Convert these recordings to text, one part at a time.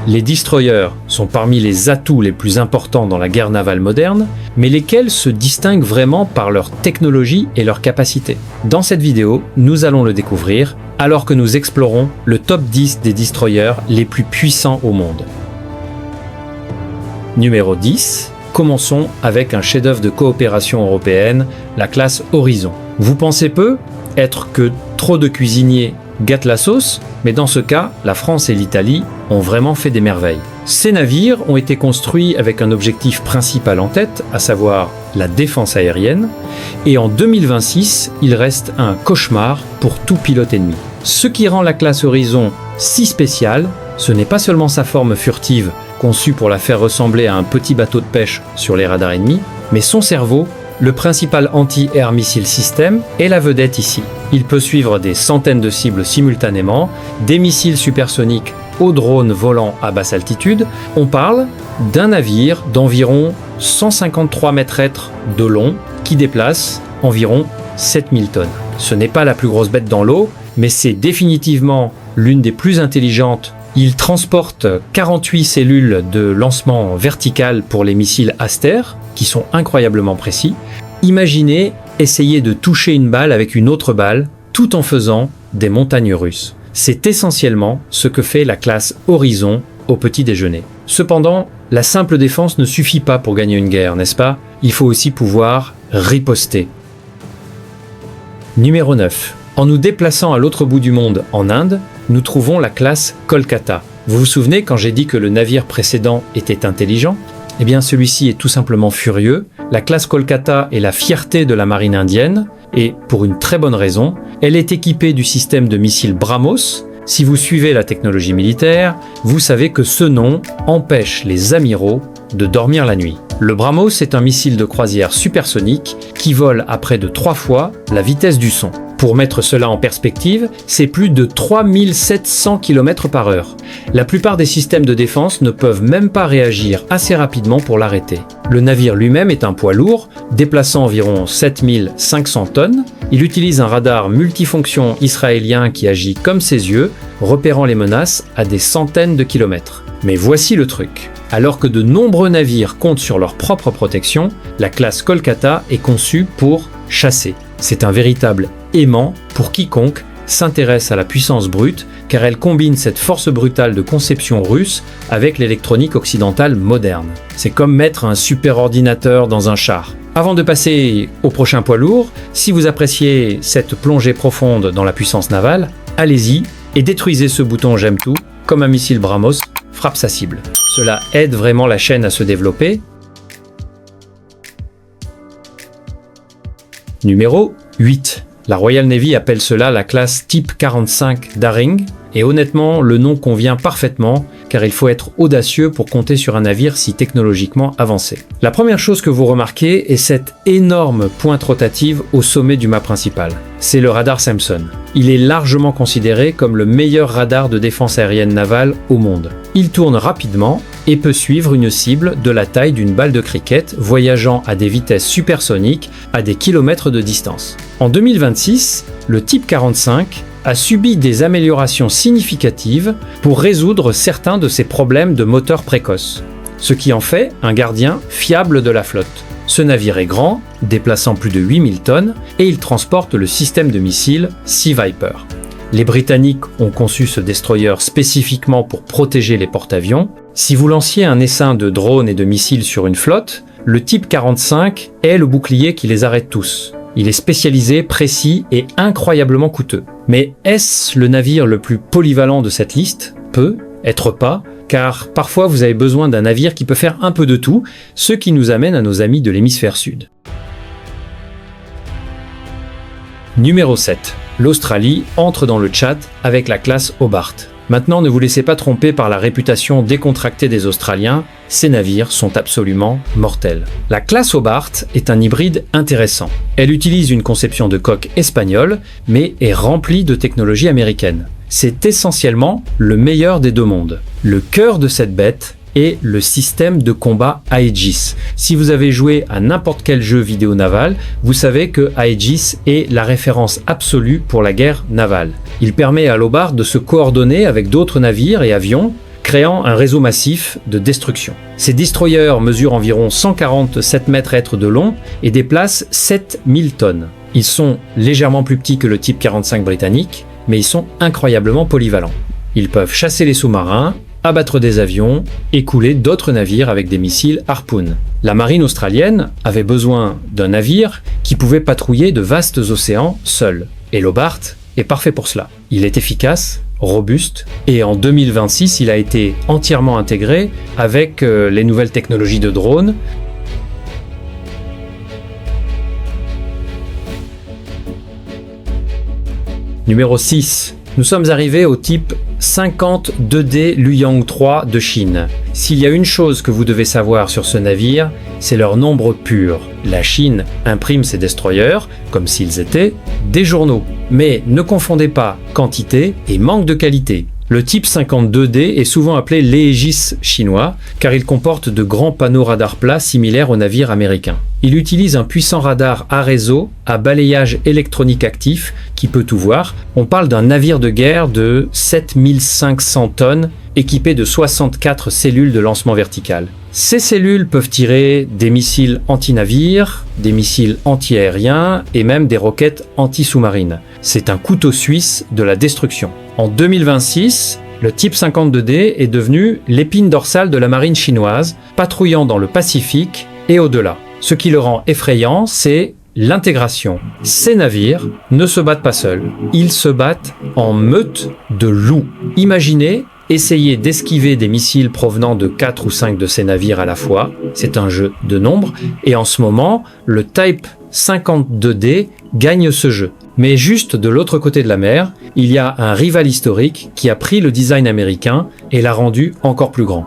Les destroyers sont parmi les atouts les plus importants dans la guerre navale moderne, mais lesquels se distinguent vraiment par leur technologie et leur capacité. Dans cette vidéo, nous allons le découvrir, alors que nous explorons le top 10 des destroyers les plus puissants au monde. Numéro 10. Commençons avec un chef-d'œuvre de coopération européenne, la classe Horizon. Vous pensez peu être que trop de cuisiniers gâtent la sauce, mais dans ce cas, la France et l'Italie ont vraiment fait des merveilles. Ces navires ont été construits avec un objectif principal en tête, à savoir la défense aérienne, et en 2026, il reste un cauchemar pour tout pilote ennemi. Ce qui rend la classe Horizon si spéciale, ce n'est pas seulement sa forme furtive, conçue pour la faire ressembler à un petit bateau de pêche sur les radars ennemis, mais son cerveau, le principal anti-air missile system, est la vedette ici. Il peut suivre des centaines de cibles simultanément, des missiles supersoniques aux drones volants à basse altitude. On parle d'un navire d'environ 153 mètres de long qui déplace environ 7000 tonnes. Ce n'est pas la plus grosse bête dans l'eau, mais c'est définitivement l'une des plus intelligentes. Il transporte 48 cellules de lancement vertical pour les missiles Aster, qui sont incroyablement précis. Imaginez essayer de toucher une balle avec une autre balle, tout en faisant des montagnes russes. C'est essentiellement ce que fait la classe Horizon au petit déjeuner. Cependant, la simple défense ne suffit pas pour gagner une guerre, n'est-ce pas? Il faut aussi pouvoir riposter. Numéro 9. En nous déplaçant à l'autre bout du monde, en Inde, nous trouvons la classe Kolkata. Vous vous souvenez quand j'ai dit que le navire précédent était intelligent? Eh bien celui-ci est tout simplement furieux. La classe Kolkata est la fierté de la marine indienne, et pour une très bonne raison, elle est équipée du système de missiles BrahMos. Si vous suivez la technologie militaire, vous savez que ce nom empêche les amiraux de dormir la nuit. Le BrahMos est un missile de croisière supersonique qui vole à près de 3 fois la vitesse du son. Pour mettre cela en perspective, c'est plus de 3700 km/h. La plupart des systèmes de défense ne peuvent même pas réagir assez rapidement pour l'arrêter. Le navire lui-même est un poids lourd, déplaçant environ 7500 tonnes. Il utilise un radar multifonction israélien qui agit comme ses yeux, repérant les menaces à des centaines de kilomètres. Mais voici le truc. Alors que de nombreux navires comptent sur leur propre protection, la classe Kolkata est conçue pour chasser. C'est un véritable aimant pour quiconque s'intéresse à la puissance brute, car elle combine cette force brutale de conception russe avec l'électronique occidentale moderne. C'est comme mettre un super ordinateur dans un char. Avant de passer au prochain poids lourd, si vous appréciez cette plongée profonde dans la puissance navale, allez-y et détruisez ce bouton j'aime tout, comme un missile BrahMos frappe sa cible. Cela aide vraiment la chaîne à se développer. Numéro 8. La Royal Navy appelle cela la classe type 45 Daring, et honnêtement, le nom convient parfaitement, car il faut être audacieux pour compter sur un navire si technologiquement avancé. La première chose que vous remarquez est cette énorme pointe rotative au sommet du mât principal. C'est le radar Samson. Il est largement considéré comme le meilleur radar de défense aérienne navale au monde. Il tourne rapidement et peut suivre une cible de la taille d'une balle de cricket, voyageant à des vitesses supersoniques à des kilomètres de distance. En 2026, le type 45 a subi des améliorations significatives pour résoudre certains de ses problèmes de moteur précoce, ce qui en fait un gardien fiable de la flotte. Ce navire est grand, déplaçant plus de 8000 tonnes, et il transporte le système de missiles Sea Viper. Les Britanniques ont conçu ce destroyer spécifiquement pour protéger les porte-avions. Si vous lanciez un essaim de drones et de missiles sur une flotte, le type 45 est le bouclier qui les arrête tous. Il est spécialisé, précis et incroyablement coûteux. Mais est-ce le navire le plus polyvalent de cette liste? Peut-être pas, car parfois vous avez besoin d'un navire qui peut faire un peu de tout, ce qui nous amène à nos amis de l'hémisphère sud. Numéro 7. L'Australie entre dans le chat avec la classe Hobart. Maintenant, ne vous laissez pas tromper par la réputation décontractée des Australiens, ces navires sont absolument mortels. La classe Hobart est un hybride intéressant. Elle utilise une conception de coque espagnole, mais est remplie de technologie américaine. C'est essentiellement le meilleur des deux mondes. Le cœur de cette bête est le système de combat Aegis. Si vous avez joué à n'importe quel jeu vidéo naval, vous savez que Aegis est la référence absolue pour la guerre navale. Il permet à l'Hobart de se coordonner avec d'autres navires et avions, créer créant un réseau massif de destruction. Ces destroyers mesurent environ 147 mètres de long et déplacent 7000 tonnes. Ils sont légèrement plus petits que le type 45 britannique, mais ils sont incroyablement polyvalents. Ils peuvent chasser les sous-marins, abattre des avions et couler d'autres navires avec des missiles Harpoon. La marine australienne avait besoin d'un navire qui pouvait patrouiller de vastes océans seul. Et l'Hobart est parfait pour cela. Il est efficace, robuste, et en 2026, il a été entièrement intégré avec les nouvelles technologies de drones. Numéro 6. Nous sommes arrivés au type 52D Luyang 3 de Chine. S'il y a une chose que vous devez savoir sur ce navire, c'est leur nombre pur. La Chine imprime ses destroyers comme s'ils étaient des journaux. Mais ne confondez pas quantité et manque de qualité. Le type 52D est souvent appelé l'Aegis chinois car il comporte de grands panneaux radars plats similaires aux navires américains. Il utilise un puissant radar à réseau à balayage électronique actif qui peut tout voir. On parle d'un navire de guerre de 7500 tonnes équipé de 64 cellules de lancement vertical. Ces cellules peuvent tirer des missiles anti-navires, des missiles anti-aériens et même des roquettes anti-sous-marines. C'est un couteau suisse de la destruction. En 2026, le type 52D est devenu l'épine dorsale de la marine chinoise, patrouillant dans le Pacifique et au-delà. Ce qui le rend effrayant, c'est l'intégration. Ces navires ne se battent pas seuls, ils se battent en meute de loups. Imaginez essayer d'esquiver des missiles provenant de 4 ou 5 de ces navires à la fois. C'est un jeu de nombres, et en ce moment, le Type 52D gagne ce jeu. Mais juste de l'autre côté de la mer, il y a un rival historique qui a pris le design américain et l'a rendu encore plus grand.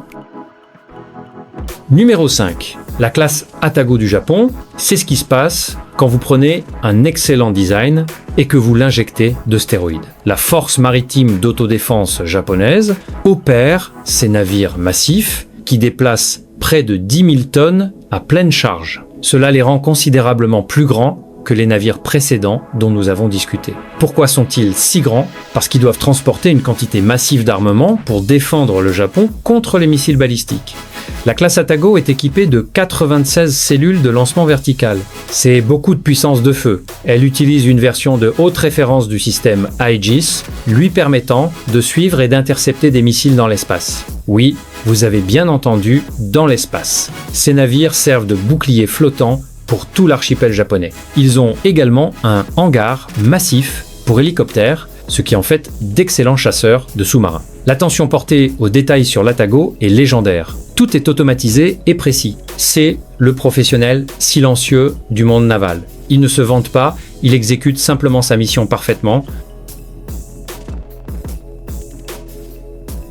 Numéro 5. La classe Atago du Japon, c'est ce qui se passe quand vous prenez un excellent design et que vous l'injectez de stéroïdes. La force maritime d'autodéfense japonaise opère ces navires massifs qui déplacent près de 10 000 tonnes à pleine charge. Cela les rend considérablement plus grands que les navires précédents dont nous avons discuté. Pourquoi sont-ils si grands? Parce qu'ils doivent transporter une quantité massive d'armement pour défendre le Japon contre les missiles balistiques. La classe Atago est équipée de 96 cellules de lancement vertical. C'est beaucoup de puissance de feu. Elle utilise une version de haute référence du système Aegis, lui permettant de suivre et d'intercepter des missiles dans l'espace. Oui, vous avez bien entendu, dans l'espace. Ces navires servent de bouclier flottant pour tout l'archipel japonais. Ils ont également un hangar massif pour hélicoptères, ce qui en fait d'excellents chasseurs de sous-marins. L'attention portée aux détails sur l'Atago est légendaire. Tout est automatisé et précis. C'est le professionnel silencieux du monde naval. Il ne se vante pas, il exécute simplement sa mission parfaitement.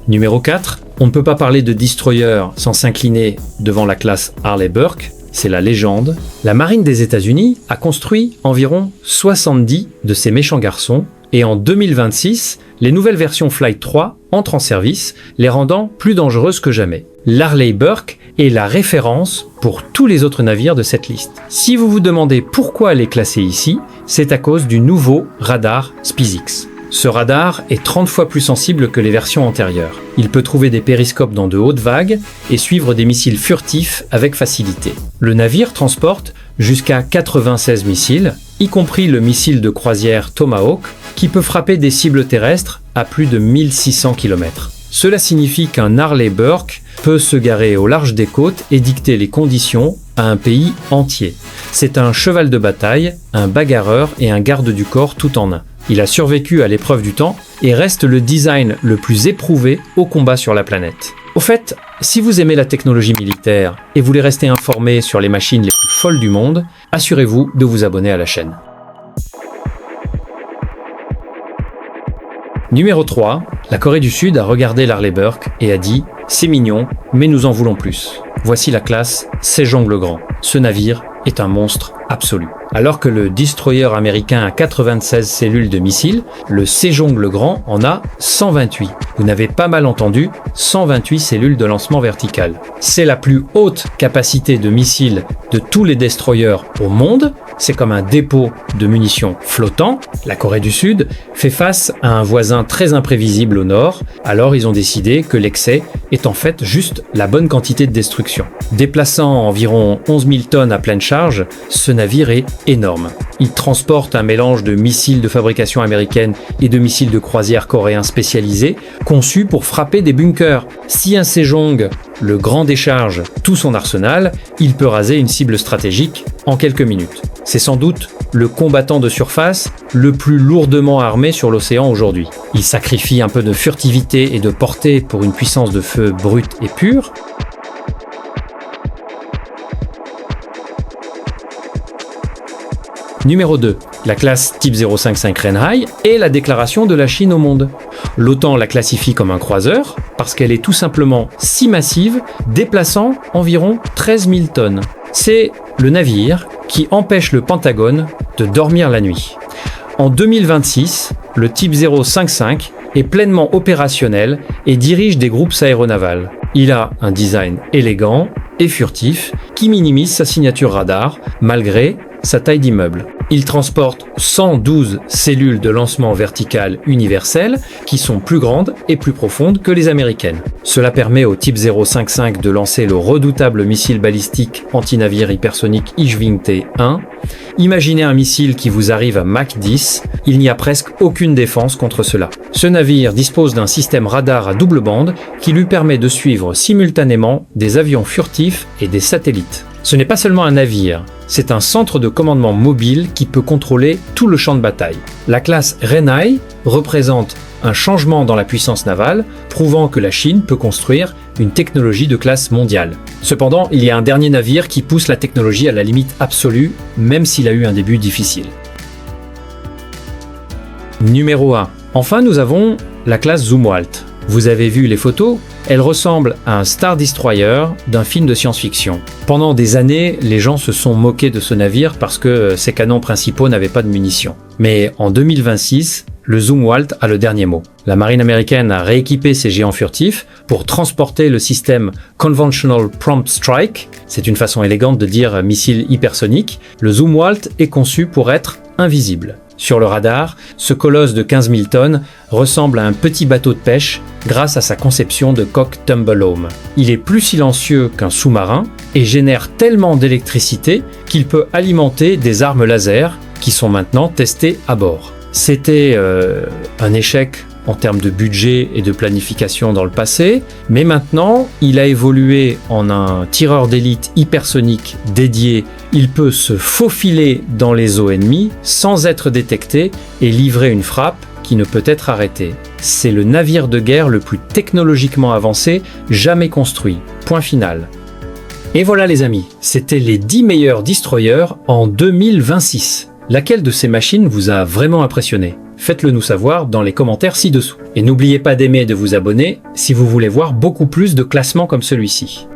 Numéro 4. On ne peut pas parler de destroyer sans s'incliner devant la classe Harley Burke. C'est la légende. La marine des États-Unis a construit environ 70 de ces méchants garçons et en 2026, les nouvelles versions Flight 3 entrent en service, les rendant plus dangereuses que jamais. L'Harley Burke est la référence pour tous les autres navires de cette liste. Si vous vous demandez pourquoi elle est classée ici, c'est à cause du nouveau radar SPIS-X. Ce radar est 30 fois plus sensible que les versions antérieures. Il peut trouver des périscopes dans de hautes vagues et suivre des missiles furtifs avec facilité. Le navire transporte jusqu'à 96 missiles, y compris le missile de croisière Tomahawk, qui peut frapper des cibles terrestres à plus de 1600 km. Cela signifie qu'un Harley Burke peut se garer au large des côtes et dicter les conditions à un pays entier. C'est un cheval de bataille, un bagarreur et un garde du corps tout en un. Il a survécu à l'épreuve du temps et reste le design le plus éprouvé au combat sur la planète. Au fait, si vous aimez la technologie militaire et voulez rester informé sur les machines les plus folles du monde, assurez-vous de vous abonner à la chaîne. Numéro 3, la Corée du Sud a regardé l'Harley Burke et a dit « C'est mignon, mais nous en voulons plus ». Voici la classe Sejong le Grand. Ce navire est un monstre absolu. Alors que le destroyer américain a 96 cellules de missiles, le Sejong le Grand en a 128. Vous n'avez pas mal entendu, 128 cellules de lancement vertical. C'est la plus haute capacité de missiles de tous les destroyers au monde c'est comme un dépôt de munitions flottant. La Corée du Sud fait face à un voisin très imprévisible au nord, alors ils ont décidé que l'excès est en fait juste la bonne quantité de destruction. Déplaçant environ 11 000 tonnes à pleine charge, ce navire est énorme. Il transporte un mélange de missiles de fabrication américaine et de missiles de croisière coréens spécialisés, conçus pour frapper des bunkers. Si un Sejong, le grand décharge, tout son arsenal, il peut raser une cible stratégique en quelques minutes. C'est sans doute le combattant de surface le plus lourdement armé sur l'océan aujourd'hui. Il sacrifie un peu de furtivité et de portée pour une puissance de feu brute et pure. Numéro 2, la classe Type 055 Renhai et la déclaration de la Chine au monde. L'OTAN la classifie comme un croiseur parce qu'elle est tout simplement si massive, déplaçant environ 13 000 tonnes. C'est le navire qui empêche le Pentagone de dormir la nuit. En 2026, le Type 055 est pleinement opérationnel et dirige des groupes aéronavals. Il a un design élégant et furtif qui minimise sa signature radar malgré sa taille d'immeuble. Il transporte 112 cellules de lancement vertical universelles qui sont plus grandes et plus profondes que les américaines. Cela permet au Type 055 de lancer le redoutable missile balistique anti-navire hypersonique Ichwing T1. Imaginez un missile qui vous arrive à Mach 10, il n'y a presque aucune défense contre cela. Ce navire dispose d'un système radar à double bande qui lui permet de suivre simultanément des avions furtifs et des satellites. Ce n'est pas seulement un navire, c'est un centre de commandement mobile qui peut contrôler tout le champ de bataille. La classe Renhai représente un changement dans la puissance navale, prouvant que la Chine peut construire une technologie de classe mondiale. Cependant, il y a un dernier navire qui pousse la technologie à la limite absolue, même s'il a eu un début difficile. Numéro 1. Enfin, nous avons la classe Zumwalt. Vous avez vu les photos ? Elle ressemble à un Star Destroyer d'un film de science-fiction. Pendant des années, les gens se sont moqués de ce navire parce que ses canons principaux n'avaient pas de munitions. Mais en 2026, le Zumwalt a le dernier mot. La marine américaine a rééquipé ses géants furtifs pour transporter le système Conventional Prompt Strike. C'est une façon élégante de dire missile hypersonique. Le Zumwalt est conçu pour être invisible. Sur le radar, ce colosse de 15 000 tonnes ressemble à un petit bateau de pêche grâce à sa conception de coque Tumble Home. Il est plus silencieux qu'un sous-marin et génère tellement d'électricité qu'il peut alimenter des armes laser qui sont maintenant testées à bord. C'était un échec en termes de budget et de planification dans le passé, mais maintenant il a évolué en un tireur d'élite hypersonique dédié. Il peut se faufiler dans les eaux ennemies sans être détecté et livrer une frappe qui ne peut être arrêtée. C'est le navire de guerre le plus technologiquement avancé jamais construit. Point final. Et voilà les amis, c'était les 10 meilleurs destroyers en 2026. Laquelle de ces machines vous a vraiment impressionné ? Faites-le nous savoir dans les commentaires ci-dessous. Et n'oubliez pas d'aimer et de vous abonner si vous voulez voir beaucoup plus de classements comme celui-ci.